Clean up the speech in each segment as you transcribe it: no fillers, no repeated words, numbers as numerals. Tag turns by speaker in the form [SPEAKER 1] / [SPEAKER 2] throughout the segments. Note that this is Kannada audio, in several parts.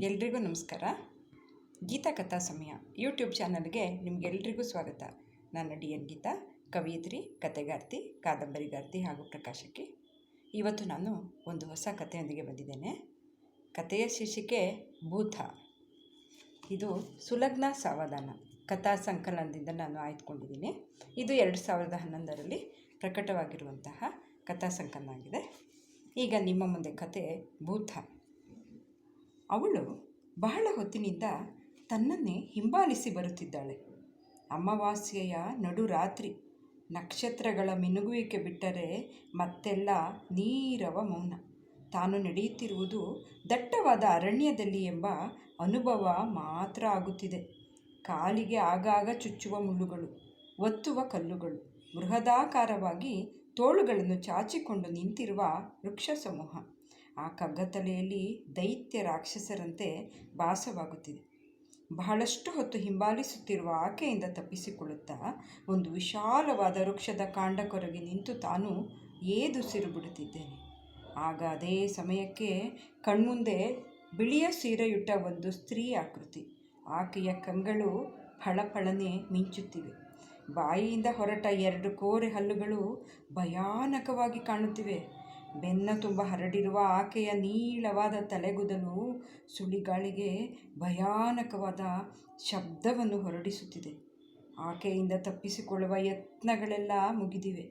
[SPEAKER 1] ಎಲ್ರಿಗೂ ನಮಸ್ಕಾರ. ಗೀತಾ ಕಥಾ ಸಮಯ ಯೂಟ್ಯೂಬ್ ಚಾನಲ್ಗೆ ನಿಮಗೆಲ್ರಿಗೂ ಸ್ವಾಗತ. ನಾನು DN ಗೀತಾ, ಕವಯಿತ್ರಿ, ಕಥೆಗಾರ್ತಿ, ಕಾದಂಬರಿಗಾರ್ತಿ ಹಾಗೂ ಪ್ರಕಾಶಕಿ. ಇವತ್ತು ನಾನು ಒಂದು ಹೊಸ ಕಥೆಯೊಂದಿಗೆ ಬಂದಿದ್ದೇನೆ. ಕಥೆಯ ಶೀರ್ಷಿಕೆ ಭೂತ. ಇದು ಸುಲಗ್ನ ಸಾವಧಾನ ಕಥಾ ಸಂಕಲನದಿಂದ ನಾನು ಆಯ್ದುಕೊಂಡಿದ್ದೀನಿ. ಇದು 2011ರಲ್ಲಿ ಪ್ರಕಟವಾಗಿರುವಂತಹ ಕಥಾ ಸಂಕಲನ ಆಗಿದೆ. ಈಗ ನಿಮ್ಮ ಮುಂದೆ ಕತೆ ಭೂತ. ಅವಳು ಬಹಳ ಹೊತ್ತಿನಿಂದ ತನ್ನನ್ನೇ ಹಿಂಬಾಲಿಸಿ ಬರುತ್ತಿದ್ದಾಳೆ. ಅಮಾವಾಸ್ಯೆಯ ನಡುರಾತ್ರಿ, ನಕ್ಷತ್ರಗಳ ಮಿನುಗುವಿಕೆ ಬಿಟ್ಟರೆ ಮತ್ತೆಲ್ಲ ನೀರವ ಮೌನ. ತಾನು ನಡೆಯುತ್ತಿರುವುದು ದಟ್ಟವಾದ ಅರಣ್ಯದಲ್ಲಿ ಎಂಬ ಅನುಭವ ಮಾತ್ರ ಆಗುತ್ತಿದೆ. ಕಾಲಿಗೆ ಆಗಾಗ ಚುಚ್ಚುವ ಮುಳ್ಳುಗಳು, ಒತ್ತುವ ಕಲ್ಲುಗಳು, ಬೃಹದಾಕಾರವಾಗಿ ತೋಳುಗಳನ್ನು ಚಾಚಿಕೊಂಡು ನಿಂತಿರುವ ವೃಕ್ಷ ಸಮೂಹ ಆ ಕಗ್ಗತ್ತಲೆಯಲ್ಲಿ ದೈತ್ಯ ರಾಕ್ಷಸರಂತೆ ಭಾಸವಾಗುತ್ತಿದೆ. ಬಹಳಷ್ಟು ಹೊತ್ತು ಹಿಂಬಾಲಿಸುತ್ತಿರುವ ಆಕೆಯಿಂದ ತಪ್ಪಿಸಿಕೊಳ್ಳುತ್ತಾ ಒಂದು ವಿಶಾಲವಾದ ವೃಕ್ಷದ ಕಾಂಡ ಕೊರಗೆ ನಿಂತು ತಾನು ಏದುಸಿರು ಬಿಡುತ್ತಿದ್ದೇನೆ. ಆಗ ಅದೇ ಸಮಯಕ್ಕೆ ಕಣ್ಮುಂದೆ ಬಿಳಿಯ ಸೀರೆಯುಟ್ಟ ಒಂದು ಸ್ತ್ರೀ ಆಕೃತಿ. ಆಕೆಯ ಕಂಗಳು ಫಳಫಳನೆ ಮಿಂಚುತ್ತಿವೆ. ಬಾಯಿಯಿಂದ ಹೊರಟ 2 ಕೋರೆ ಹಲ್ಲುಗಳು ಭಯಾನಕವಾಗಿ ಕಾಣುತ್ತಿವೆ. ಬೆನ್ನ ತುಂಬ ಹರಡಿರುವ ಆಕೆಯ ನೀಳವಾದ ತಲೆಗೂದಲು ಸುಳಿಗಾಳಿಗೆ ಭಯಾನಕವಾದ ಶಬ್ದವನ್ನು ಹೊರಡಿಸುತ್ತಿದೆ. ಆಕೆಯಿಂದ ತಪ್ಪಿಸಿಕೊಳ್ಳುವ ಯತ್ನಗಳೆಲ್ಲ ಮುಗಿದಿವೆ.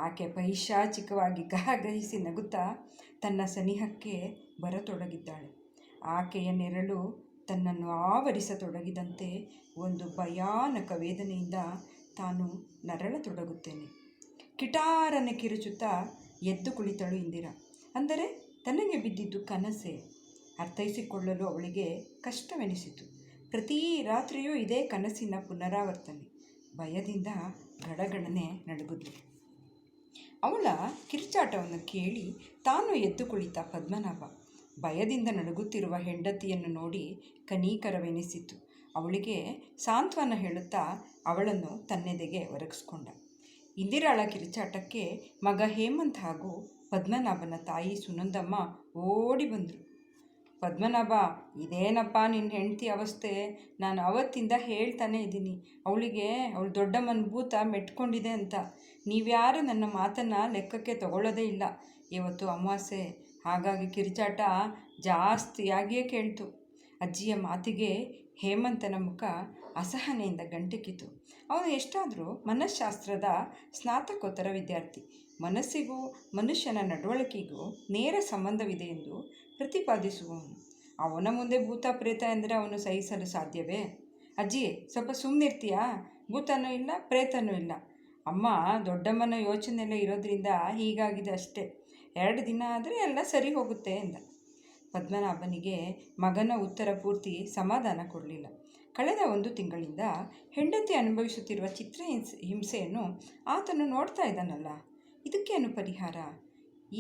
[SPEAKER 1] ಆಕೆ ಪೈಶಾಚಿಕವಾಗಿ ಗಹಗಹಿಸಿ ನಗುತ್ತಾ ತನ್ನ ಸನಿಹಕ್ಕೆ ಬರತೊಡಗಿದ್ದಾಳೆ. ಆಕೆಯ ನೆರಳು ತನ್ನನ್ನು ಆವರಿಸತೊಡಗಿದಂತೆ ಒಂದು ಭಯಾನಕ ವೇದನೆಯಿಂದ ತಾನು ನರಳತೊಡಗುತ್ತೇನೆ. ಕಿಟಾರನೆ ಕಿರುಚುತ್ತಾ ಎದ್ದು ಕುಳಿತಳು ಇಂದಿರಾ. ಅಂದರೆ ತನಗೆ ಬಿದ್ದಿದ್ದು ಕನಸೇ? ಅರ್ಥೈಸಿಕೊಳ್ಳಲು ಅವಳಿಗೆ ಕಷ್ಟವೆನಿಸಿತು. ಪ್ರತಿ ರಾತ್ರಿಯೂ ಇದೇ ಕನಸಿನ ಪುನರಾವರ್ತನೆ. ಭಯದಿಂದ ಗಡಗಡನೆ ನಡುಗಿದ್ಲು. ಅವಳ ಕಿರುಚಾಟವನ್ನು ಕೇಳಿ ತಾನು ಎದ್ದು ಕುಳಿತ ಪದ್ಮನಾಭ ಭಯದಿಂದ ನಡುಗುತ್ತಿರುವ ಹೆಂಡತಿಯನ್ನು ನೋಡಿ ಕನೀಕರವೆನಿಸಿತು. ಅವಳಿಗೆ ಸಾಂತ್ವನ ಹೇಳುತ್ತಾ ಅವಳನ್ನು ತನ್ನೆದೆಗೆ ಒರಗಿಸ್ಕೊಂಡ. ಇಂದಿರಾಳ ಕಿರುಚಾಟಕ್ಕೆ ಮಗ ಹೇಮಂತ್ ಹಾಗೂ ಪದ್ಮನಾಭನ ತಾಯಿ ಸುನಂದಮ್ಮ ಓಡಿ ಬಂದರು. ಪದ್ಮನಾಭ, ಇದೇನಪ್ಪ ನಿನ್ನ ಹೆಂಡತಿ ಅವಸ್ಥೆ? ನಾನು ಅವತ್ತಿಂದ ಹೇಳ್ತಾನೆ ಇದ್ದೀನಿ ಅವಳ ದೊಡ್ಡಮ್ಮನ ಭೂತ ಮೆಟ್ಕೊಂಡಿದೆ ಅಂತ. ನೀವ್ಯಾರು ನನ್ನ ಮಾತನ್ನು ಲೆಕ್ಕಕ್ಕೆ ತಗೊಳ್ಳೋದೇ ಇಲ್ಲ. ಇವತ್ತು ಅಮಾವಾಸ್ಯೆ, ಹಾಗಾಗಿ ಕಿರುಚಾಟ ಜಾಸ್ತಿಯಾಗಿಯೇ ಕೇಳ್ತು. ಅಜ್ಜಿಯ ಮಾತಿಗೆ ಹೇಮಂತನ ಮುಖ ಅಸಹನೆಯಿಂದ ಗಂಟೆಕಿತು. ಅವನು ಎಷ್ಟಾದರೂ ಮನಃಶಾಸ್ತ್ರದ ಸ್ನಾತಕೋತ್ತರ ವಿದ್ಯಾರ್ಥಿ. ಮನಸ್ಸಿಗೂ ಮನುಷ್ಯನ ನಡವಳಿಕೆಗೂ ನೇರ ಸಂಬಂಧವಿದೆ ಎಂದು ಪ್ರತಿಪಾದಿಸುವವನು. ಅವನ ಮುಂದೆ ಭೂತ ಪ್ರೇತ ಎಂದರೆ ಅವನು ಸಹಿಸಲು ಸಾಧ್ಯವೇ? ಅಜ್ಜಿ, ಸ್ವಲ್ಪ ಸುಮ್ಮನಿರ್ತೀಯಾ? ಭೂತನೂ ಇಲ್ಲ, ಪ್ರೇತನೂ ಇಲ್ಲ. ಅಮ್ಮ ದೊಡ್ಡಮ್ಮನ ಯೋಚನೆಯಲ್ಲೇ ಇರೋದ್ರಿಂದ ಹೀಗಾಗಿದೆ ಅಷ್ಟೇ. 2 ದಿನ ಆದರೆ ಎಲ್ಲ ಸರಿ ಹೋಗುತ್ತೆ ಎಂದ. ಪದ್ಮನಾಭನಿಗೆ ಮಗನ ಉತ್ತರ ಪೂರ್ತಿ ಸಮಾಧಾನ ಕೊಡಲಿಲ್ಲ. ಕಳೆದ 1 ತಿಂಗಳಿಂದ ಹೆಂಡತಿ ಅನುಭವಿಸುತ್ತಿರುವ ಹಿಂಸೆಯನ್ನು ಆತನು ನೋಡ್ತಾ ಇದ್ದಾನಲ್ಲ, ಇದಕ್ಕೇನು ಪರಿಹಾರ?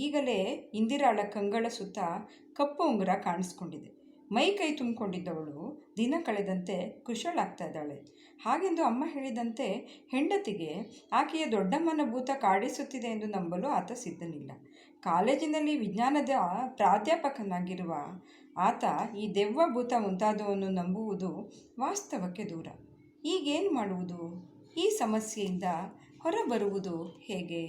[SPEAKER 1] ಈಗಲೇ ಇಂದಿರಾಳ ಕಂಗಳ ಸುತ್ತ ಕಪ್ಪು ಉಂಗುರ ಕಾಣಿಸ್ಕೊಂಡಿದೆ. ಮೈ ಕೈ ತುಂಬಿಕೊಂಡಿದ್ದವಳು ದಿನ ಕಳೆದಂತೆ ಕುಶಳಾಗ್ತಾ ಇದ್ದಾಳೆ. ಹಾಗೆಂದು ಅಮ್ಮ ಹೇಳಿದಂತೆ ಹೆಂಡತಿಗೆ ಆಕೆಯ ದೊಡ್ಡಮ್ಮನ ಭೂತ ಕಾಡಿಸುತ್ತಿದೆ ಎಂದು ನಂಬಲು ಆತ ಸಿದ್ಧನಿಲ್ಲ. ಕಾಲೇಜಿನಲ್ಲಿ ವಿಜ್ಞಾನದ ಪ್ರಾಧ್ಯಾಪಕನಾಗಿರುವ ಆತ ಈ ದೆವ್ವ ಭೂತ ಮುಂತಾದವನ್ನು ನಂಬುವುದು ವಾಸ್ತವಕ್ಕೆ ದೂರ. ಈಗೇನು ಮಾಡುವುದು? ಈ ಸಮಸ್ಯೆಯಿಂದ ಹೊರಬರುವುದು ಹೇಗೆ?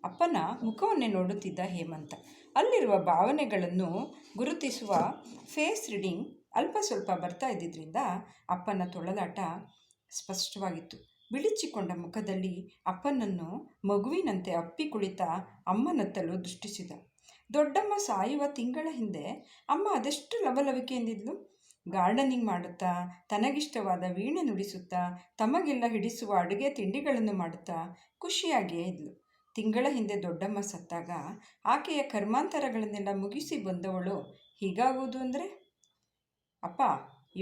[SPEAKER 1] ಅಪ್ಪನ ಮುಖವನ್ನೇ ನೋಡುತ್ತಿದ್ದ ಹೇಮಂತ ಅಲ್ಲಿರುವ ಭಾವನೆಗಳನ್ನು ಗುರುತಿಸುವ ಫೇಸ್ ರೀಡಿಂಗ್ ಅಲ್ಪ ಸ್ವಲ್ಪ ಬರ್ತಾ ಇದ್ದಿದ್ದರಿಂದ ಅಪ್ಪನ ತೊಳಲಾಟ ಸ್ಪಷ್ಟವಾಗಿತ್ತು. ಬಿಳಿಚಿಕೊಂಡ ಮುಖದಲ್ಲಿ ಅಪ್ಪನನ್ನು ಮಗುವಿನಂತೆ ಅಪ್ಪಿ ಕುಳಿತ ಅಮ್ಮನತ್ತಲು ದೃಷ್ಟಿಸಿದ. ದೊಡ್ಡಮ್ಮ ಸಾಯುವ ತಿಂಗಳ ಹಿಂದೆ ಅಮ್ಮ ಅದೆಷ್ಟು ಲವಲವಿಕೆಯಿಂದಿದ್ಲು. ಗಾರ್ಡನಿಂಗ್ ಮಾಡುತ್ತಾ, ತನಗಿಷ್ಟವಾದ ವೀಣೆ ನುಡಿಸುತ್ತಾ, ತಮಗೆಲ್ಲ ಹಿಡಿಸುವ ಅಡುಗೆ ತಿಂಡಿಗಳನ್ನು ಮಾಡುತ್ತಾ ಖುಷಿಯಾಗಿಯೇ ಇದ್ಲು. ತಿಂಗಳ ಹಿಂದೆ ದೊಡ್ಡಮ್ಮ ಸತ್ತಾಗ ಆಕೆಯ ಕರ್ಮಾಂತರಗಳನ್ನೆಲ್ಲ ಮುಗಿಸಿ ಬಂದವಳು ಹೀಗಾಗುವುದು ಅಂದರೆ? ಅಪ್ಪ,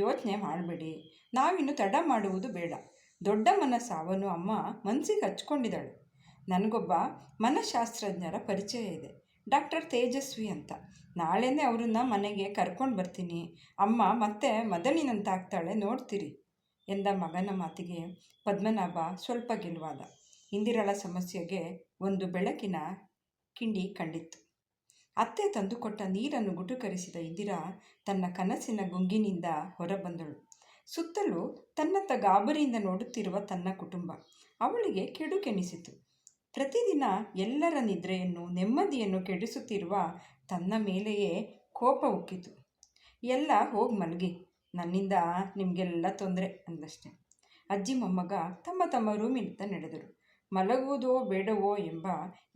[SPEAKER 1] ಯೋಚನೆ ಮಾಡಬೇಡಿ. ನಾವಿನ್ನು ತಡ ಮಾಡುವುದು ಬೇಡ. ದೊಡ್ಡಮ್ಮನ ಸಾವನ್ನು ಅಮ್ಮ ಮನಸ್ಸಿಗೆ ಹಚ್ಕೊಂಡಿದ್ದಾಳೆ. ನನಗೊಬ್ಬ ಮನಃಶಾಸ್ತ್ರಜ್ಞರ ಪರಿಚಯ ಇದೆ, ಡಾಕ್ಟರ್ ತೇಜಸ್ವಿ ಅಂತ. ನಾಳೆನೇ ಅವರನ್ನು ಮನೆಗೆ ಕರ್ಕೊಂಡು ಬರ್ತೀನಿ. ಅಮ್ಮ ಮತ್ತೆ ಮೊದಲಿನಂತಾಗ್ತಾಳೆ, ನೋಡ್ತೀರಿ ಎಂದ ಮಗನ ಮಾತಿಗೆ ಪದ್ಮನಾಭ ಸ್ವಲ್ಪ ಗೆಲುವಾದ. ಇಂದಿರಾಳ ಸಮಸ್ಯೆಗೆ ಒಂದು ಬೆಳಕಿನ ಕಿಂಡಿ ಕಂಡಿತ್ತು. ಅತ್ತೆ ತಂದುಕೊಟ್ಟ ನೀರನ್ನು ಗುಟುಕರಿಸಿದ ಇಂದಿರಾ ತನ್ನ ಕನಸಿನ ಗುಂಗಿನಿಂದ ಹೊರಬಂದಳು. ಸುತ್ತಲೂ ತನ್ನತ್ತ ಗಾಬರಿಯಿಂದ ನೋಡುತ್ತಿರುವ ತನ್ನ ಕುಟುಂಬ ಅವಳಿಗೆ ಕೆಡುಕೆನಿಸಿತು. ಪ್ರತಿದಿನ ಎಲ್ಲರ ನಿದ್ರೆಯನ್ನು ನೆಮ್ಮದಿಯನ್ನು ಕೆಡಿಸುತ್ತಿರುವ ತನ್ನ ಮೇಲೆಯೇ ಕೋಪ ಉಕ್ಕಿತು. ಎಲ್ಲ ಹೋಗಿ ಮಲಗಿ, ನನ್ನಿಂದ ನಿಮಗೆಲ್ಲ ತೊಂದರೆ ಅಂದಷ್ಟೆ. ಅಜ್ಜಿ ಮೊಮ್ಮಗ ತಮ್ಮ ತಮ್ಮ ರೂಮಿನಿಂದ ನಡೆದರು. ಮಲಗುವುದೋ ಬೇಡವೋ ಎಂಬ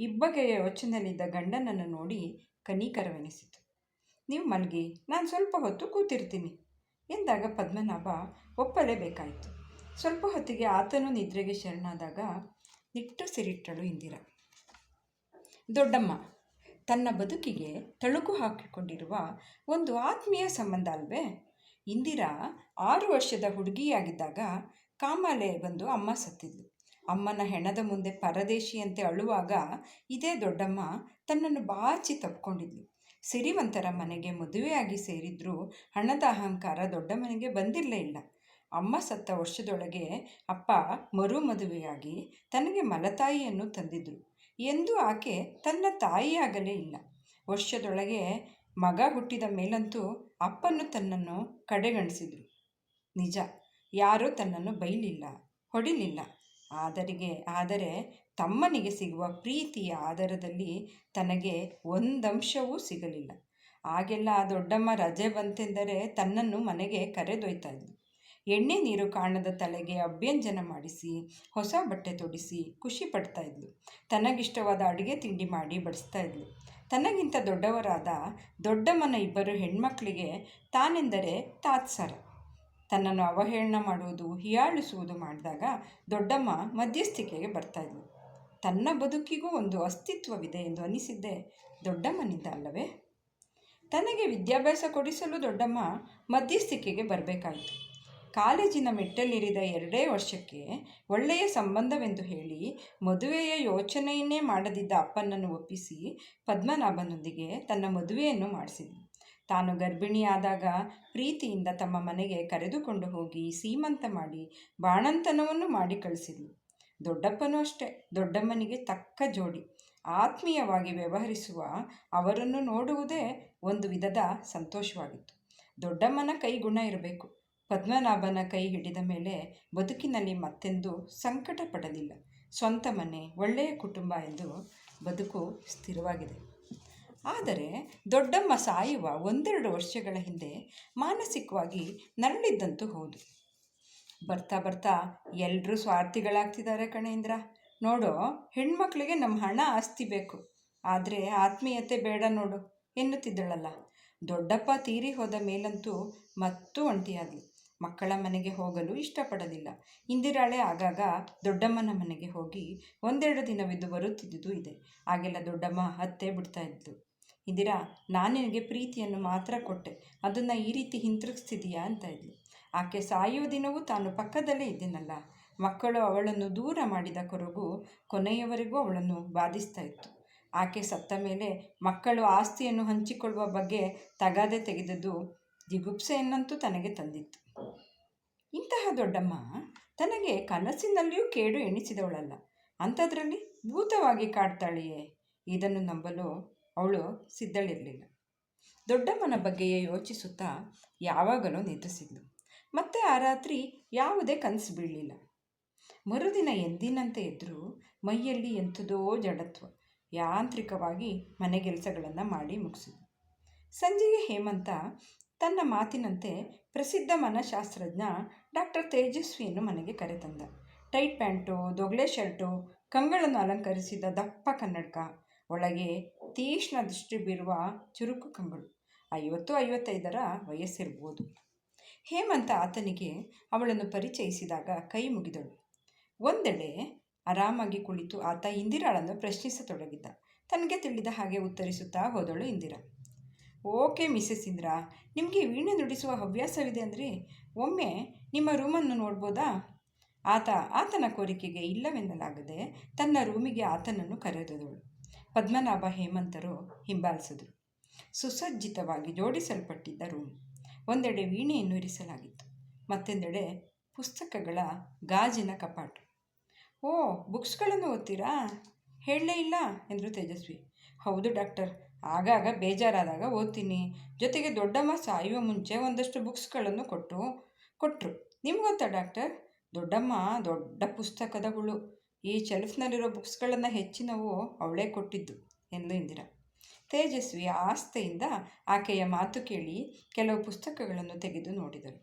[SPEAKER 1] ಇಬ್ಬಗೆಯ ಯೋಚನೆಯಲ್ಲಿದ್ದ ಗಂಡನನ್ನು ನೋಡಿ ಕನಿಕರವೆನಿಸಿತು. ನೀವು ಮಲಗಿ, ನಾನು ಸ್ವಲ್ಪ ಹೊತ್ತು ಕೂತಿರ್ತೀನಿ ಎಂದಾಗ ಪದ್ಮನಾಭ ಒಪ್ಪಲೇಬೇಕಾಯಿತು. ಸ್ವಲ್ಪ ಹೊತ್ತಿಗೆ ಆತನು ನಿದ್ರೆಗೆ ಶರಣಾದಾಗ ನಿಟ್ಟುಸಿರಿಟ್ಟಳು ಇಂದಿರಾ. ದೊಡ್ಡಮ್ಮ ತನ್ನ ಬದುಕಿಗೆ ತಳುಕು ಹಾಕಿಕೊಂಡಿರುವ ಒಂದು ಆತ್ಮೀಯ ಸಂಬಂಧ ಅಲ್ವೇ? ಇಂದಿರಾ 6 ವರ್ಷದ ಹುಡುಗಿಯಾಗಿದ್ದಾಗ ಕಾಮಾಲೆ ಬಂದು ಅಮ್ಮ ಸತ್ತಿದ್ಲು. ಅಮ್ಮನ ಹೆಣದ ಮುಂದೆ ಪರದೇಶಿಯಂತೆ ಅಳುವಾಗ ಇದೇ ದೊಡ್ಡಮ್ಮ ತನ್ನನ್ನು ಬಾಚಿ ತಪ್ಕೊಂಡಿದ್ಲು. ಸಿರಿವಂತರ ಮನೆಗೆ ಮದುವೆಯಾಗಿ ಸೇರಿದ್ರೂ ಹಣದ ಅಹಂಕಾರ ದೊಡ್ಡಮ್ಮನಿಗೆ ಬಂದಿರಲೇ ಇಲ್ಲ. ಅಮ್ಮ ಸತ್ತ ವರ್ಷದೊಳಗೆ ಅಪ್ಪ ಮರು ಮದುವೆಯಾಗಿ ತನಗೆ ಮಲತಾಯಿಯನ್ನು ತಂದಿದ್ರು. ಎಂದೂ ಆಕೆ ತನ್ನ ತಾಯಿಯಾಗಲೇ ಇಲ್ಲ. ವರ್ಷದೊಳಗೆ ಮಗ ಹುಟ್ಟಿದ ಮೇಲಂತೂ ಅಪ್ಪನ್ನು ತನ್ನನ್ನು ಕಡೆಗಣಿಸಿದ್ರು. ನಿಜ, ಯಾರೂ ತನ್ನನ್ನು ಬೈಲಿಲ್ಲ, ಹೊಡಿಲಿಲ್ಲ. ಆದರೆ ತಮ್ಮನಿಗೆ ಸಿಗುವ ಪ್ರೀತಿಯ ಆಧಾರದಲ್ಲಿ ತನಗೆ ಒಂದಂಶವೂ ಸಿಗಲಿಲ್ಲ. ಆಗೆಲ್ಲ ದೊಡ್ಡಮ್ಮ ರಜೆ ಬಂತೆಂದರೆ ತನ್ನನ್ನು ಮನೆಗೆ ಕರೆದೊಯ್ತಾ ಇದ್ಲು. ಎಣ್ಣೆ ನೀರು ಕಾಣದ ತಲೆಗೆ ಅಭ್ಯಂಜನ ಮಾಡಿಸಿ ಹೊಸ ಬಟ್ಟೆ ತೊಡಿಸಿ ಖುಷಿ ಪಡ್ತಾ ಇದ್ಲು. ತನಗಿಷ್ಟವಾದ ಅಡುಗೆ ತಿಂಡಿ ಮಾಡಿ ಬಡಿಸ್ತಾ ಇದ್ಲು. ತನಗಿಂತ ದೊಡ್ಡವರಾದ ದೊಡ್ಡಮ್ಮನ 2 ಹೆಣ್ಮಕ್ಳಿಗೆ ತಾನೆಂದರೆ ತಾತ್ಸಾರ. ತನ್ನನ್ನು ಅವಹೇಳನ ಮಾಡುವುದು, ಹೀಯಾಳಿಸುವುದು ಮಾಡಿದಾಗ ದೊಡ್ಡಮ್ಮ ಮಧ್ಯಸ್ಥಿಕೆಗೆ ಬರ್ತಾಯಿದ್ಲು. ತನ್ನ ಬದುಕಿಗೂ ಒಂದು ಅಸ್ತಿತ್ವವಿದೆ ಎಂದು ಅನಿಸಿದ್ದೇ ದೊಡ್ಡಮ್ಮನಿಂದ ಅಲ್ಲವೇ? ತನಗೆ ವಿದ್ಯಾಭ್ಯಾಸ ಕೊಡಿಸಲು ದೊಡ್ಡಮ್ಮ ಮಧ್ಯಸ್ಥಿಕೆಗೆ ಬರಬೇಕಾಯಿತು. ಕಾಲೇಜಿನ ಮೆಟ್ಟಲೇರಿದ 2 ವರ್ಷಕ್ಕೆ ಒಳ್ಳೆಯ ಸಂಬಂಧವೆಂದು ಹೇಳಿ ಮದುವೆಯ ಯೋಚನೆಯನ್ನೇ ಮಾಡದಿದ್ದ ಅಪ್ಪನನ್ನು ಒಪ್ಪಿಸಿ ಪದ್ಮನಾಭನೊಂದಿಗೆ ತನ್ನ ಮದುವೆಯನ್ನು ಮಾಡಿಸಿದ್ಲು. ತಾನು ಗರ್ಭಿಣಿಯಾದಾಗ ಪ್ರೀತಿಯಿಂದ ತಮ್ಮ ಮನೆಗೆ ಕರೆದುಕೊಂಡು ಹೋಗಿ ಸೀಮಂತ ಮಾಡಿ ಬಾಣಂತನವನ್ನು ಮಾಡಿ ಕಳಿಸಿದ್ಲು. ದೊಡ್ಡಪ್ಪನೂ ಅಷ್ಟೇ ದೊಡ್ಡಮ್ಮನಿಗೆ ತಕ್ಕ ಜೋಡಿ. ಆತ್ಮೀಯವಾಗಿ ವ್ಯವಹರಿಸುವ ಅವರನ್ನು ನೋಡುವುದೇ ಒಂದು ವಿಧದ ಸಂತೋಷವಾಗಿತ್ತು. ದೊಡ್ಡಮ್ಮನ ಕೈ ಗುಣ ಇರಬೇಕು. ಪದ್ಮನಾಭನ ಕೈ ಹಿಡಿದ ಮೇಲೆ ಬದುಕಿನಲ್ಲಿ ಮತ್ತೆಂದೂ ಸಂಕಟ ಪಡಲಿಲ್ಲ. ಸ್ವಂತ ಮನೆ, ಒಳ್ಳೆಯ ಕುಟುಂಬ ಎಂದು ಬದುಕು ಸ್ಥಿರವಾಗಿದೆ. ಆದರೆ ದೊಡ್ಡಮ್ಮ ಸಾಯುವ 1-2 ವರ್ಷಗಳ ಹಿಂದೆ ಮಾನಸಿಕವಾಗಿ ನರಳಿದ್ದಂತೂ ಹೌದು. ಬರ್ತಾ ಬರ್ತಾ ಎಲ್ಲರೂ ಸ್ವಾರ್ಥಿಗಳಾಗ್ತಿದ್ದಾರೆ ಕಣೇಂದ್ರ. ನೋಡೋ, ಹೆಣ್ಮಕ್ಳಿಗೆ ನಮ್ಮ ಹಣ ಆಸ್ತಿ ಬೇಕು, ಆದರೆ ಆತ್ಮೀಯತೆ ಬೇಡ ನೋಡು ಎನ್ನುತ್ತಿದ್ದಳಲ್ಲ. ದೊಡ್ಡಪ್ಪ ತೀರಿ ಹೋದ ಮೇಲಂತೂ ಮತ್ತೂ ಒಂಟಿಯಾದ್ಲು. ಮಕ್ಕಳ ಮನೆಗೆ ಹೋಗಲು ಇಷ್ಟಪಡಲಿಲ್ಲ. ಇಂದಿರಾಳೆ ಆಗಾಗ ದೊಡ್ಡಮ್ಮನ ಮನೆಗೆ ಹೋಗಿ 1-2 ದಿನವಿದ್ದು ಬರುತ್ತಿದ್ದುದು ಇದೆ. ಆಗೆಲ್ಲ ದೊಡ್ಡಮ್ಮ ಅತ್ತೆ ಬಿಡ್ತಾ ಇದ್ಲು. ಇಂದಿರಾ, ನಾನು ನಿನಗೆ ಪ್ರೀತಿಯನ್ನು ಮಾತ್ರ ಕೊಟ್ಟೆ, ಅದನ್ನು ಈ ರೀತಿ ಹಿಂತಿರುಗಿಸ್ತಿದೀಯಾ ಅಂತ ಇದ್ಲು. ಆಕೆ ಸಾಯುವ ದಿನವೂ ತಾನು ಪಕ್ಕದಲ್ಲೇ ಇದ್ದೀನಲ್ಲ. ಮಕ್ಕಳು ಅವಳನ್ನು ದೂರ ಮಾಡಿದ ಕೊರಗು ಕೊನೆಯವರೆಗೂ ಅವಳನ್ನು ಬಾಧಿಸ್ತಾ ಇತ್ತು. ಆಕೆ ಸತ್ತ ಮೇಲೆ ಮಕ್ಕಳು ಆಸ್ತಿಯನ್ನು ಹಂಚಿಕೊಳ್ಳುವ ಬಗ್ಗೆ ತಗಾದೆ ತೆಗೆದದ್ದು ಜಿಗುಪ್ಸೆಯನ್ನಂತೂ ತನಗೆ ತಂದಿತ್ತು. ಇಂತಹ ದೊಡ್ಡಮ್ಮ ತನಗೆ ಕನಸಿನಲ್ಲಿಯೂ ಕೇಡು ಎಣಿಸಿದವಳಲ್ಲ. ಅಂಥದ್ರಲ್ಲಿ ಭೂತವಾಗಿ ಕಾಡ್ತಾಳೆಯೇ? ಇದನ್ನು ನಂಬಲು ಅವಳು ಸಿದ್ಧಳಿರಲಿಲ್ಲ. ದೊಡ್ಡಮ್ಮನ ಬಗ್ಗೆಯೇ ಯೋಚಿಸುತ್ತಾ ಯಾವಾಗಲೂ ನಿದ್ರಿಸಿದ್ಲು. ಮತ್ತೆ ಆ ರಾತ್ರಿ ಯಾವುದೇ ಕನಸು ಬೀಳಲಿಲ್ಲ. ಮರುದಿನ ಎಂದಿನಂತೆ ಎದ್ದರೂ ಮೈಯಲ್ಲಿ ಎಂಥದೋ ಜಡತ್ವ. ಯಾಂತ್ರಿಕವಾಗಿ ಮನೆ ಕೆಲಸಗಳನ್ನು ಮಾಡಿ ಮುಗಿಸಿದ್ಲು. ಸಂಜೆಗೆ ಹೇಮಂತ ತನ್ನ ಮಾತಿನಂತೆ ಪ್ರಸಿದ್ಧ ಮನಃಶಾಸ್ತ್ರಜ್ಞ ಡಾಕ್ಟರ್ ತೇಜಸ್ವಿಯನ್ನು ಮನೆಗೆ ಕರೆತಂದ. ಟೈಟ್ ಪ್ಯಾಂಟು, ದೊಗಲೆ ಶರ್ಟು, ಕಂಗಳನ್ನು ಅಲಂಕರಿಸಿದ ದಪ್ಪ ಕನ್ನಡಕ, ಒಳಗೆ ತೀಕ್ಷ್ಣ ದೃಷ್ಟಿ ಬೀರುವ ಚುರುಕು ಕಂಗಳು. 50-55ರ ವಯಸ್ಸಿರ್ಬೋದು. ಹೇಮಂತ ಆತನಿಗೆ ಅವಳನ್ನು ಪರಿಚಯಿಸಿದಾಗ ಕೈ ಮುಗಿದಳು. ಒಂದೆಡೆ ಆರಾಮಾಗಿ ಕುಳಿತು ಆತ ಇಂದಿರಾಳನ್ನು ಪ್ರಶ್ನಿಸತೊಡಗಿದ್ದ. ತನಗೆ ತಿಳಿದ ಹಾಗೆ ಉತ್ತರಿಸುತ್ತಾ ಹೋದಳು ಇಂದಿರಾ. ಓಕೆ ಮಿಸೆಸ್ ಇಂದಿರಾ, ನಿಮಗೆ ವೀಣೆ ನುಡಿಸುವ ಹವ್ಯಾಸವಿದೆ ಅಂದರೆ ಒಮ್ಮೆ ನಿಮ್ಮ ರೂಮನ್ನು ನೋಡ್ಬೋದಾ? ಆತನ ಕೋರಿಕೆಗೆ ಇಲ್ಲವೆನ್ನಲಾಗದೆ ತನ್ನ ರೂಮಿಗೆ ಆತನನ್ನು ಕರೆದೊದಳು. ಪದ್ಮನಾಭ ಹೇಮಂತರು ಹಿಂಬಾಲಿಸಿದರು. ಸುಸಜ್ಜಿತವಾಗಿ ಜೋಡಿಸಲ್ಪಟ್ಟಿದ್ದ ರೂಮ್. ಒಂದೆಡೆ ವೀಣೆಯನ್ನು ಇರಿಸಲಾಗಿತ್ತು, ಮತ್ತೊಂದೆಡೆ ಪುಸ್ತಕಗಳ ಗಾಜಿನ ಕಪಾಟು. ಓ, ಬುಕ್ಸ್ಗಳನ್ನು ಓದ್ತೀರಾ? ಹೇಳಲೇ ಇಲ್ಲ ಎಂದರು ತೇಜಸ್ವಿ. ಹೌದು ಡಾಕ್ಟರ್, ಆಗಾಗ ಬೇಜಾರಾದಾಗ ಓದ್ತೀನಿ. ಜೊತೆಗೆ ದೊಡ್ಡಮ್ಮ ಸಾಯುವ ಮುಂಚೆ ಒಂದಷ್ಟು ಬುಕ್ಸ್ಗಳನ್ನು ಕೊಟ್ಟರು. ನಿಮ್ಗೆ ಗೊತ್ತಾ ಡಾಕ್ಟರ್, ದೊಡ್ಡಮ್ಮ ದೊಡ್ಡ ಪುಸ್ತಕದ ಹುಳು. ಈ ಶೆಲ್ಫ್ನಲ್ಲಿರೋ ಬುಕ್ಸ್ಗಳನ್ನು ಹೆಚ್ಚಿನವು ಅವಳೇ ಕೊಟ್ಟಿದ್ದು ಎಂದು ಇಂದಿರಾ. ತೇಜಸ್ವಿ ಆಸ್ಥೆಯಿಂದ ಆಕೆಯ ಮಾತು ಕೇಳಿ ಕೆಲವು ಪುಸ್ತಕಗಳನ್ನು ತೆಗೆದು ನೋಡಿದರು.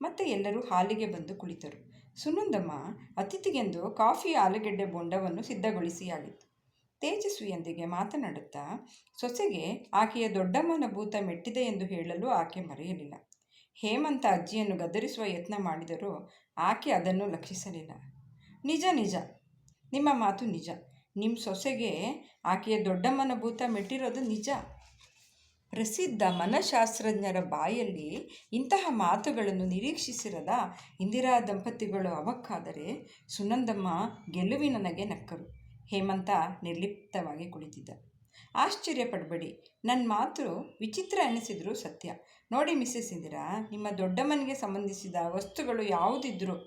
[SPEAKER 1] ಮತ್ತೆ ಎಲ್ಲರೂ ಹಾಲಿಗೆ ಬಂದು ಕುಳಿತರು. ಸುನಂದಮ್ಮ ಅತಿಥಿಗೆಂದು ಕಾಫಿ ಆಲೂಗೆಡ್ಡೆ ಬೋಂಡವನ್ನು ಸಿದ್ಧಗೊಳಿಸಿ ಆಗಿತ್ತು. ತೇಜಸ್ವಿಯೊಂದಿಗೆ ಮಾತನಾಡುತ್ತಾ ಸೊಸೆಗೆ ಆಕೆಯ ದೊಡ್ಡಮ್ಮನ ಭೂತ ಮೆಟ್ಟಿದೆ ಎಂದು ಹೇಳಲು ಆಕೆ ಮರೆಯಲಿಲ್ಲ. ಹೇಮಂತ ಅಜ್ಜಿಯನ್ನು ಗದರಿಸುವ ಯತ್ನ ಮಾಡಿದರೂ ಆಕೆ ಅದನ್ನು ಲಕ್ಷಿಸಲಿಲ್ಲ. ನಿಜ ನಿಜ, ನಿಮ್ಮ ಮಾತು ನಿಜ. ನಿಮ್ಮ ಸೊಸೆಗೆ ಆಕೆಯ ದೊಡ್ಡಮ್ಮನ ಭೂತ ಮೆಟ್ಟಿರೋದು ನಿಜ. ಪ್ರಸಿದ್ಧ ಮನಃಶಾಸ್ತ್ರಜ್ಞರ ಬಾಯಲ್ಲಿ ಇಂತಹ ಮಾತುಗಳನ್ನು ನಿರೀಕ್ಷಿಸಿರದ ಇಂದಿರಾ ದಂಪತಿಗಳು ಅವಕ್ಕಾದರೆ ಸುನಂದಮ್ಮ ಗೆಲುವಿನ ನಗೆ ನಕ್ಕರು. ಹೇಮಂತ ನಿರ್ಲಿಪ್ತವಾಗಿ ಕುಳಿತಿದ್ದ. ಆಶ್ಚರ್ಯಪಡಬೇಡಿ, ನನ್ನ ಮಾತು ವಿಚಿತ್ರ ಎನಿಸಿದರೂ ಸತ್ಯ. ನೋಡಿ ಮಿಸ್ಸೆಸ್ ಇಂದಿರಾ, ನಿಮ್ಮ ದೊಡ್ಡಮ್ಮನಿಗೆ ಸಂಬಂಧಿಸಿದ ವಸ್ತುಗಳು ಯಾವುದಿದ್ರೂ,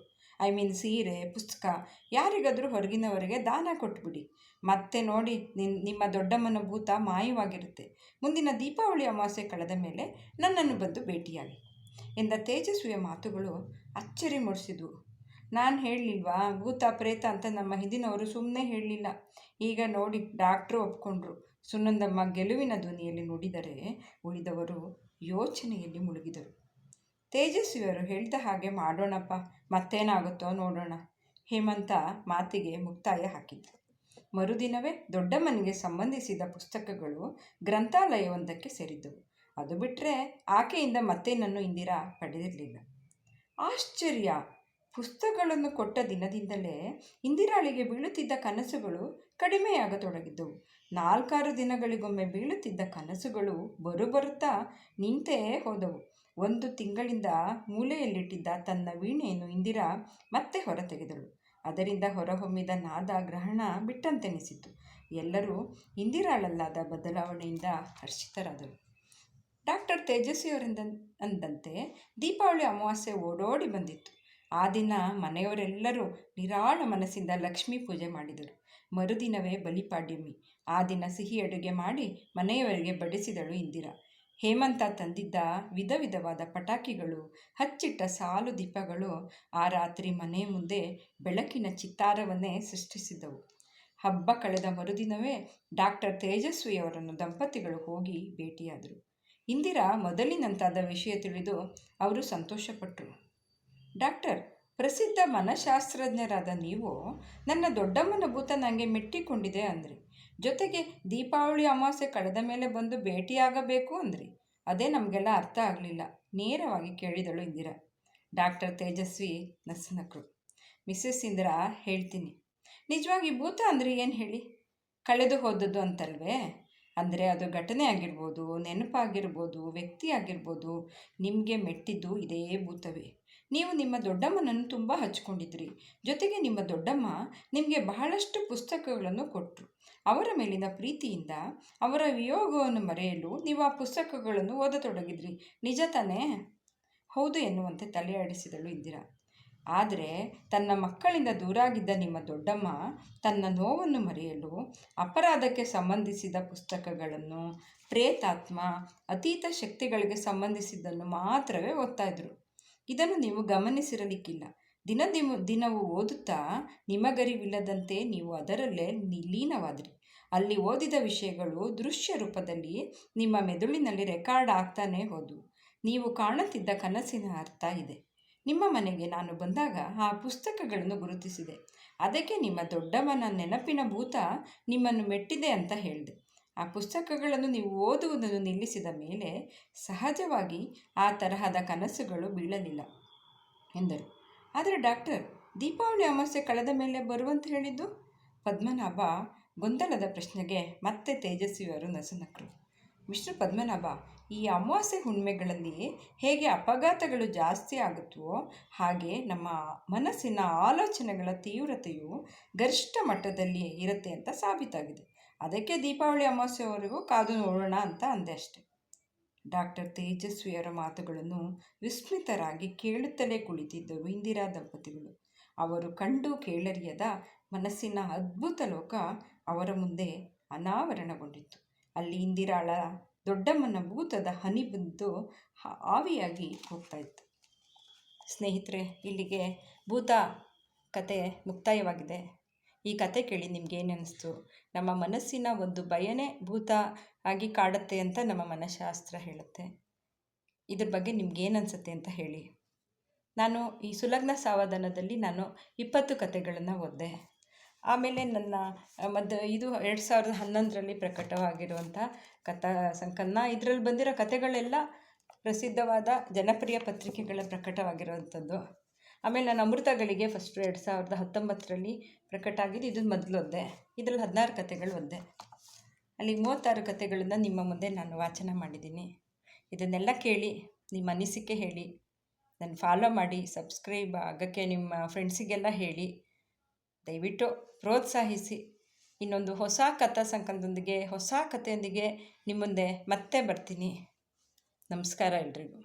[SPEAKER 1] ಸೀರೆ, ಪುಸ್ತಕ ಯಾರಿಗಾದರೂ ಹೊರಗಿನವರಿಗೆ ದಾನ ಕೊಟ್ಬಿಡಿ. ಮತ್ತೆ ನೋಡಿ ನಿಮ್ಮ ದೊಡ್ಡಮ್ಮನ ಭೂತ ಮಾಯವಾಗಿರುತ್ತೆ. ಮುಂದಿನ ದೀಪಾವಳಿ ಅಮಾವಾಸ್ಯೆ ಕಳೆದ ಮೇಲೆ ನನ್ನನ್ನು ಬಂದು ಭೇಟಿಯಾಗಿ ಎಂದ ತೇಜಸ್ವಿಯ ಮಾತುಗಳು ಅಚ್ಚರಿ ಮೂಡಿಸಿದ್ವು. ನಾನು ಹೇಳಲಿಲ್ವಾ ಭೂತ ಪ್ರೇತ ಅಂತ? ನಮ್ಮ ಹಿಂದಿನವರು ಸುಮ್ಮನೆ ಹೇಳಲಿಲ್ಲ. ಈಗ ನೋಡಿ ಡಾಕ್ಟ್ರು ಒಪ್ಕೊಂಡ್ರು. ಸುನಂದಮ್ಮ ಗೆಲುವಿನ ಧ್ವನಿಯಲ್ಲಿ ನುಡಿದರೆ ಉಳಿದವರು ಯೋಚನೆಯಲ್ಲಿ ಮುಳುಗಿದರು. ತೇಜಸ್ವಿಯವರು ಹೇಳಿದ ಹಾಗೆ ಮಾಡೋಣಪ್ಪ, ಮತ್ತೇನಾಗುತ್ತೋ ನೋಡೋಣ. ಹೇಮಂತ ಮಾತಿಗೆ ಮುಕ್ತಾಯ ಹಾಕಿದ್ರು. ಮರುದಿನವೇ ದೊಡ್ಡಮ್ಮನಿಗೆ ಸಂಬಂಧಿಸಿದ ಪುಸ್ತಕಗಳು ಗ್ರಂಥಾಲಯವೊಂದಕ್ಕೆ ಸೇರಿದ್ದವು. ಅದು ಬಿಟ್ಟರೆ ಆಕೆಯಿಂದ ಮತ್ತೇನನ್ನು ಇಂದಿರಾ ಪಡೆದಿರಲಿಲ್ಲ. ಆಶ್ಚರ್ಯ! ಪುಸ್ತಕಗಳನ್ನು ಕೊಟ್ಟ ದಿನದಿಂದಲೇ ಇಂದಿರಾಳಿಗೆ ಬೀಳುತ್ತಿದ್ದ ಕನಸುಗಳು ಕಡಿಮೆಯಾಗತೊಡಗಿದ್ದವು. 4-6 ದಿನಗಳಿಗೊಮ್ಮೆ ಬೀಳುತ್ತಿದ್ದ ಕನಸುಗಳು ಬರುತ್ತಾ ನಿಂತೇ ಹೋದವು. 1 ತಿಂಗಳಿಂದ ಮೂಲೆಯಲ್ಲಿಟ್ಟಿದ್ದ ತನ್ನ ವೀಣೆಯನ್ನು ಇಂದಿರಾ ಮತ್ತೆ ಹೊರತೆಗೆದಳು. ಅದರಿಂದ ಹೊರಹೊಮ್ಮಿದ ನಾದ ಗ್ರಹಣ ಬಿಟ್ಟಂತೆನಿಸಿತು. ಎಲ್ಲರೂ ಇಂದಿರಾಳಲ್ಲಾದ ಬದಲಾವಣೆಯಿಂದ ಹರ್ಷಿತರಾದರು. ಡಾಕ್ಟರ್ ತೇಜಸ್ವಿಯವರಂದಂತೆ ದೀಪಾವಳಿ ಅಮಾವಾಸ್ಯೆ ಓಡೋಡಿ ಬಂದಿತ್ತು. ಆ ದಿನ ಮನೆಯವರೆಲ್ಲರೂ ನಿರಾಳ ಮನಸ್ಸಿಂದ ಲಕ್ಷ್ಮೀ ಪೂಜೆ ಮಾಡಿದರು. ಮರುದಿನವೇ ಬಲಿಪಾಡ್ಯಮಿ. ಆ ದಿನ ಸಿಹಿ ಅಡುಗೆ ಮಾಡಿ ಮನೆಯವರಿಗೆ ಬಡಿಸಿದಳು ಇಂದಿರಾ. ಹೇಮಂತ ತಂದಿದ್ದ ವಿಧ ವಿಧವಾದ ಪಟಾಕಿಗಳು, ಹಚ್ಚಿಟ್ಟ ಸಾಲು ದೀಪಗಳು ಆ ರಾತ್ರಿ ಮನೆ ಮುಂದೆ ಬೆಳಕಿನ ಚಿತ್ತಾರವನ್ನೇ ಸೃಷ್ಟಿಸಿದವು. ಹಬ್ಬ ಕಳೆದ ಮರುದಿನವೇ ಡಾಕ್ಟರ್ ತೇಜಸ್ವಿಯವರನ್ನು ದಂಪತಿಗಳು ಹೋಗಿ ಭೇಟಿಯಾದರು. ಇಂದಿರಾ ಮೊದಲಿನಂತಾದ ವಿಷಯ ತಿಳಿದು ಅವರು ಸಂತೋಷಪಟ್ಟರು. ಡಾಕ್ಟರ್, ಪ್ರಸಿದ್ಧ ಮನಃಶಾಸ್ತ್ರಜ್ಞರಾದ ನೀವು ನನ್ನ ದೊಡ್ಡಮ್ಮನ ಭೂತ ನನಗೆ ಮೆಟ್ಟಿಕೊಂಡಿದೆ ಅಂದ್ರಿ. ಜೊತೆಗೆ ದೀಪಾವಳಿ ಅಮಾವಾಸ್ಯೆ ಕಳೆದ ಮೇಲೆ ಬಂದು ಭೇಟಿಯಾಗಬೇಕು ಅಂದ್ರಿ. ಅದೇ ನಮಗೆಲ್ಲ ಅರ್ಥ ಆಗಲಿಲ್ಲ, ನೇರವಾಗಿ ಕೇಳಿದಳು ಇಂದಿರಾ. ಡಾಕ್ಟರ್ ತೇಜಸ್ವಿ ನಸುನಕ್ಕರು. ಮಿಸ್ಸೆಸ್ ಇಂದಿರಾ, ಹೇಳ್ತೀನಿ. ನಿಜವಾಗಿ ಭೂತ ಅಂದರೆ ಏನು ಹೇಳಿ? ಕಳೆದು ಹೋದದ್ದು ಅಂತಲ್ವೇ? ಅಂದರೆ ಅದು ಘಟನೆ ಆಗಿರ್ಬೋದು, ನೆನಪಾಗಿರ್ಬೋದು, ವ್ಯಕ್ತಿ ಆಗಿರ್ಬೋದು. ನಿಮಗೆ ಮೆಟ್ಟಿದ್ದು ಇದೇ ಭೂತವೇ. ನೀವು ನಿಮ್ಮ ದೊಡ್ಡಮ್ಮನನ್ನು ತುಂಬ ಹಚ್ಕೊಂಡಿದ್ರಿ. ಜೊತೆಗೆ ನಿಮ್ಮ ದೊಡ್ಡಮ್ಮ ನಿಮಗೆ ಬಹಳಷ್ಟು ಪುಸ್ತಕಗಳನ್ನು ಕೊಟ್ಟರು. ಅವರ ಮೇಲಿನ ಪ್ರೀತಿಯಿಂದ ಅವರ ವಿಯೋಗವನ್ನು ಮರೆಯಲು ನೀವು ಆ ಪುಸ್ತಕಗಳನ್ನು ಓದತೊಡಗಿದ್ರಿ. ನಿಜ ತಾನೇ? ಹೌದು ಎನ್ನುವಂತೆ ತಲೆಯಾಡಿಸಿದಳು ಇಂದಿರಾ. ಆದರೆ ತನ್ನ ಮಕ್ಕಳಿಂದ ದೂರಾಗಿದ್ದ ನಿಮ್ಮ ದೊಡ್ಡಮ್ಮ ತನ್ನ ನೋವನ್ನು ಮರೆಯಲು ಅಪರಾಧಕ್ಕೆ ಸಂಬಂಧಿಸಿದ ಪುಸ್ತಕಗಳನ್ನು, ಪ್ರೇತಾತ್ಮ, ಅತೀತ ಶಕ್ತಿಗಳಿಗೆ ಸಂಬಂಧಿಸಿದ್ದನ್ನು ಮಾತ್ರವೇ ಓದ್ತಾ ಇದ್ರು. ಇದನ್ನು ನೀವು ಗಮನಿಸಿರಲಿಕ್ಕಿಲ್ಲ. ದಿನವೂ ಓದುತ್ತಾ ನಿಮಗರಿವಿಲ್ಲದಂತೆ ನೀವು ಅದರಲ್ಲೇ ಲೀನವಾದ್ರಿ. ಅಲ್ಲಿ ಓದಿದ ವಿಷಯಗಳು ದೃಶ್ಯ ರೂಪದಲ್ಲಿ ನಿಮ್ಮ ಮೆದುಳಿನಲ್ಲಿ ರೆಕಾರ್ಡ್ ಆಗ್ತಾನೇ ಹೋದವು. ನೀವು ಕಾಣುತ್ತಿದ್ದ ಕನಸಿನ ಅರ್ಥ ಇದೆ. ನಿಮ್ಮ ಮನೆಗೆ ನಾನು ಬಂದಾಗ ಆ ಪುಸ್ತಕಗಳನ್ನು ಗುರುತಿಸಿದೆ. ಅದಕ್ಕೆ ನಿಮ್ಮ ದೊಡ್ಡಮ್ಮನ ನೆನಪಿನ ಭೂತ ನಿಮ್ಮನ್ನು ಮೆಟ್ಟಿದೆ ಅಂತ ಹೇಳಿದೆ. ಆ ಪುಸ್ತಕಗಳನ್ನು ನೀವು ಓದುವುದನ್ನು ನಿಲ್ಲಿಸಿದ ಮೇಲೆ ಸಹಜವಾಗಿ ಆ ತರಹದ ಕನಸುಗಳು ಬೀಳಲಿಲ್ಲ ಎಂದರು. ಆದರೆ ಡಾಕ್ಟರ್, ದೀಪಾವಳಿ ಅಮಾವಾಸ್ಯೆ ಕಳೆದ ಮೇಲೆ ಬರುವಂತ ಹೇಳಿದ್ದು? ಪದ್ಮನಾಭ ಗೊಂದಲದ ಪ್ರಶ್ನೆಗೆ ಮತ್ತೆ ತೇಜಸ್ವಿಯವರು ನಸುನಕ್ಕರು. ಮಿಸ್ಟರ್ ಪದ್ಮನಾಭ, ಈ ಅಮಾವಾಸ್ಯೆ ಹುಣ್ಣಿಮೆಗಳಲ್ಲಿ ಹೇಗೆ ಅಪಘಾತಗಳು ಜಾಸ್ತಿ ಆಗುತ್ತವೋ ಹಾಗೆ ನಮ್ಮ ಮನಸ್ಸಿನ ಆಲೋಚನೆಗಳ ತೀವ್ರತೆಯು ಗರಿಷ್ಠ ಮಟ್ಟದಲ್ಲಿ ಇರುತ್ತೆ ಅಂತ ಸಾಬೀತಾಗಿದೆ. ಅದಕ್ಕೆ ದೀಪಾವಳಿ ಅಮಾವಾಸ್ಯೆವರೆಗೂ ಕಾದು ನೋಡೋಣ ಅಂತ ಅಂದೆ ಅಷ್ಟೆ. ಡಾಕ್ಟರ್ ತೇಜಸ್ವಿಯವರ ಮಾತುಗಳನ್ನು ವಿಸ್ಮಿತರಾಗಿ ಕೇಳುತ್ತಲೇ ಕುಳಿತಿದ್ದರು ಇಂದಿರಾ ದಂಪತಿಗಳು. ಅವರು ಕಂಡು ಕೇಳರಿಯದ ಮನಸ್ಸಿನ ಅದ್ಭುತ ಲೋಕ ಅವರ ಮುಂದೆ ಅನಾವರಣಗೊಂಡಿತ್ತು. ಅಲ್ಲಿ ಇಂದಿರಾಳ ದೊಡ್ಡಮ್ಮನ ಭೂತದ ಹನಿ ಬಂದು ಆವಿಯಾಗಿ ಹೋಗ್ತಾಯಿತ್ತು. ಸ್ನೇಹಿತರೆ, ಇಲ್ಲಿಗೆ ಭೂತ ಕತೆ ಮುಕ್ತಾಯವಾಗಿದೆ. ಈ ಕತೆ ಕೇಳಿ ನಿಮ್ಗೇನು ಅನ್ನಿಸ್ತು? ನಮ್ಮ ಮನಸ್ಸಿನ ಒಂದು ಭಯನೇ ಭೂತ ಆಗಿ ಕಾಡುತ್ತೆ ಅಂತ ನಮ್ಮ ಮನಃಶಾಸ್ತ್ರ ಹೇಳುತ್ತೆ. ಇದ್ರ ಬಗ್ಗೆ ನಿಮ್ಗೇನು ಅನಿಸುತ್ತೆ ಅಂತ ಹೇಳಿ. ನಾನು ಈ ಸುಲಗ್ನ ಸಾವಧಾನದಲ್ಲಿ 20 ಕತೆಗಳನ್ನು ಓದಿದೆ. ಆಮೇಲೆ ನನ್ನ ಇದು 2011ರಲ್ಲಿ ಪ್ರಕಟವಾಗಿರುವಂಥ ಕಥಾ ಸಂಕಲನ. ಇದರಲ್ಲಿ ಬಂದಿರೋ ಕತೆಗಳೆಲ್ಲ ಪ್ರಸಿದ್ಧವಾದ ಜನಪ್ರಿಯ ಪತ್ರಿಕೆಗಳ ಪ್ರಕಟವಾಗಿರುವಂಥದ್ದು. ಆಮೇಲೆ ನಾನು ಅಮೃತಗಳಿಗೆ ಫಸ್ಟು 2019ರಲ್ಲಿ ಪ್ರಕಟ ಆಗಿದ್ದು, ಇದು ಮೊದಲು ಓದಿದೆ. ಇದರಲ್ಲಿ 16 ಕತೆಗಳು ಓದಿದೆ. ಅಲ್ಲಿಗೆ 36 ಕತೆಗಳನ್ನು ನಿಮ್ಮ ಮುಂದೆ ನಾನು ವಾಚನ ಮಾಡಿದ್ದೀನಿ. ಇದನ್ನೆಲ್ಲ ಕೇಳಿ ನಿಮ್ಮ ಅನಿಸಿಕೆ ಹೇಳಿ, ನನ್ನ ಫಾಲೋ ಮಾಡಿ, ಸಬ್ಸ್ಕ್ರೈಬ್ ಆಗೋಕ್ಕೆ ನಿಮ್ಮ ಫ್ರೆಂಡ್ಸಿಗೆಲ್ಲ ಹೇಳಿ, ದಯವಿಟ್ಟು ಪ್ರೋತ್ಸಾಹಿಸಿ. ಇನ್ನೊಂದು ಹೊಸ ಕಥಾ ಸಂಕಲನದೊಂದಿಗೆ, ಹೊಸ ಕಥೆಯೊಂದಿಗೆ ನಿಮ್ಮ ಮುಂದೆ ಮತ್ತೆ ಬರ್ತೀನಿ. ನಮಸ್ಕಾರ ಎಲ್ರಿಗೂ.